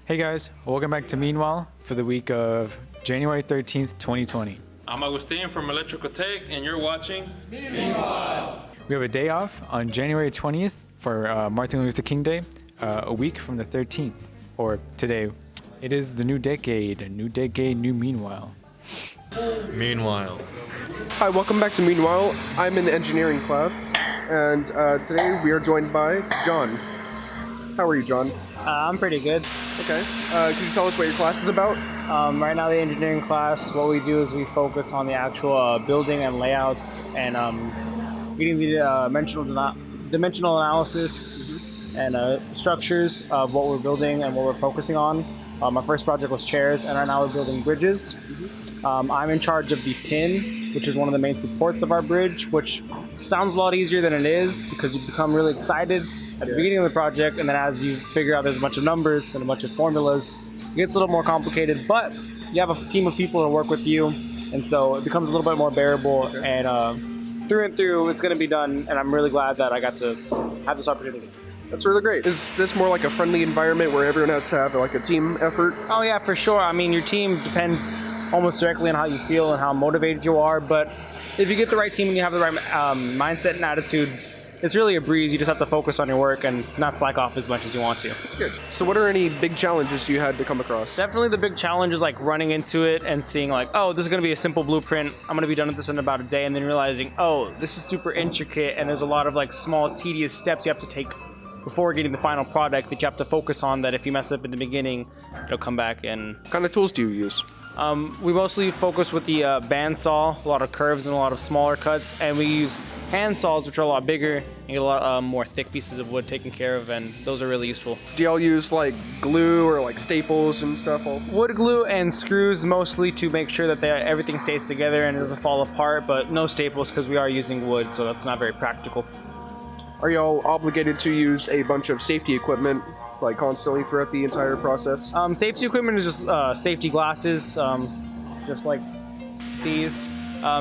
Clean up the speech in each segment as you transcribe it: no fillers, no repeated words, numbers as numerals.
Hey guys, welcome back to Meanwhile for the week of January 13th, 2020. I'm Agustin from Electrical Tech, and you're watching Meanwhile. We have a day off on January 20th for Martin Luther King Day, a week from the 13th, or today. It is the new decade, new Meanwhile. Meanwhile. Hi, welcome back to Meanwhile. I'm in the engineering class, and today we are joined by John. How are you, John? I'm pretty good. Okay. Can you tell us what your class is about? Right now, the engineering class, what we do is we focus on the actual building and layouts and getting the dimensional analysis and structures of what we're building and what we're focusing on. My first project was chairs, and right now we're building bridges. I'm in charge of the pin, which is one of the main supports of our bridge, which sounds a lot easier than it is because you become really excited at the beginning of the project, and then as you figure out there's a bunch of numbers and a bunch of formulas, it gets a little more complicated, but you have a team of people to work with you, and so it becomes a little bit more bearable, and through and through, it's going to be done, and I'm really glad that I got to have this opportunity. That's really great. Is this more like a friendly environment where everyone has to have like a team effort? Oh yeah, for sure. I mean, your team depends almost directly on how you feel and how motivated you are, but if you get the right team and you have the right mindset and attitude, it's really a breeze. You just have to focus on your work and not slack off as much as you want to. That's good. So what are any big challenges you had to come across? Definitely the big challenge is like running into it and seeing like, oh, this is going to be a simple blueprint. I'm going to be done with this in about a day, and then realizing, oh, this is super intricate and there's a lot of like small tedious steps you have to take before getting the final product that you have to focus on, that if you mess up in the beginning, it'll come back. And What kind of tools do you use? we mostly focus with the bandsaw, a lot of curves and a lot of smaller cuts, and we use hand saws, which are a lot bigger and get a lot more thick pieces of wood taken care of, and those are really useful. Do y'all use like glue or like staples and stuff? Wood glue and screws mostly to make sure that everything stays together and it doesn't fall apart, but no staples because we are using wood, so that's not very practical. Are y'all obligated to use a bunch of safety equipment like constantly throughout the entire process? Safety equipment is just safety glasses, just like these.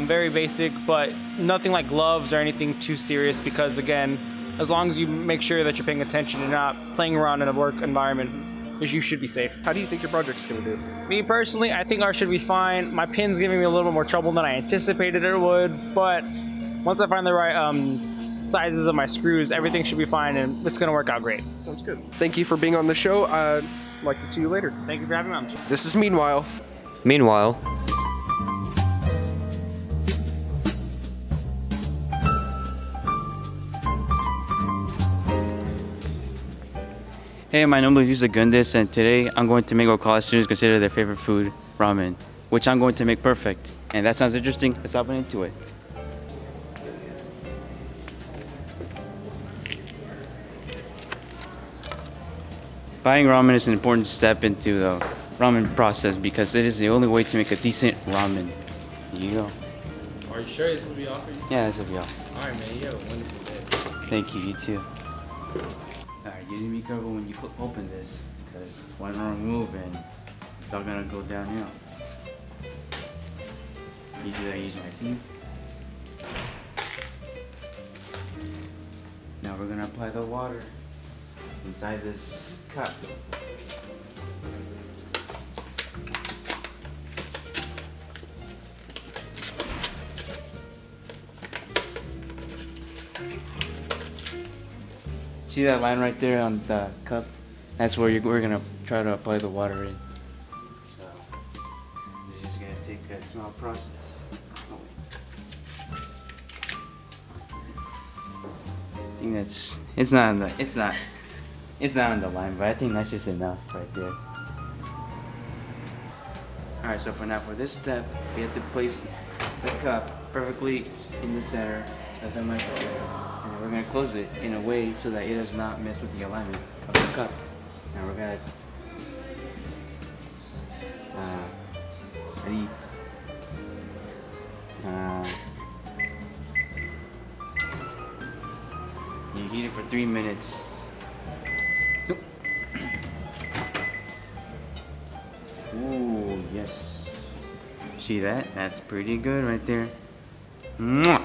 Very basic, but nothing like gloves or anything too serious, because again, as long as you make sure that you're paying attention and not playing around in a work environment, you should be safe. How do you think your project's going to do? Me personally, I think ours should be fine. My pin's giving me a little bit more trouble than I anticipated it would, but once I find the right sizes of my screws, everything should be fine and it's going to work out great. Sounds good. Thank you for being on the show. I'd like to see you later. Thank you for having me on. This is Meanwhile. Meanwhile. Hey, my name is Gundis, and today I'm going to make what college students consider their favorite food, ramen, which I'm going to make perfect. And that sounds interesting. Let's hop into it. Buying ramen is an important step into the ramen process because it is the only way to make a decent ramen. Here you go. Are you sure this will be offered? Yeah, this will be all. Alright, man, you have a wonderful day. Thank you, you too. Alright, you need to be careful when you open this, because one wrong move and it's all gonna go downhill. Usually I use my teeth. Now we're gonna apply the water inside this cup. See that line right there on the cup? That's where we're gonna try to apply the water in. So it's just gonna take a small process. I think it's not on the line, but I think that's just enough right there. Alright, so for this step, we have to place the cup perfectly in the center of the microwave. And we're going to close it in a way so that it does not mess with the alignment of the cup. Now we're going to you heat it for 3 minutes. Ooh, yes. See that? That's pretty good right there. Mwah!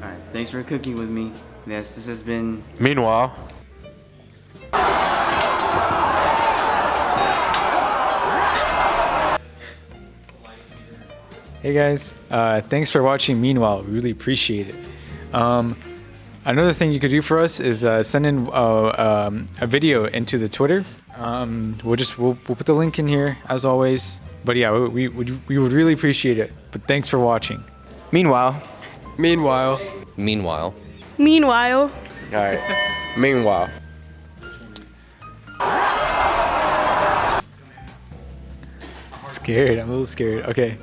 Alright, thanks for cooking with me. Yes, this has been Meanwhile. Hey guys, thanks for watching. Meanwhile, we really appreciate it. Another thing you could do for us is send in a video into the Twitter. We'll put the link in here as always. But yeah, we would really appreciate it. But thanks for watching. Meanwhile. Meanwhile. Meanwhile. Meanwhile. All right. Meanwhile. Scared. I'm a little scared. Okay.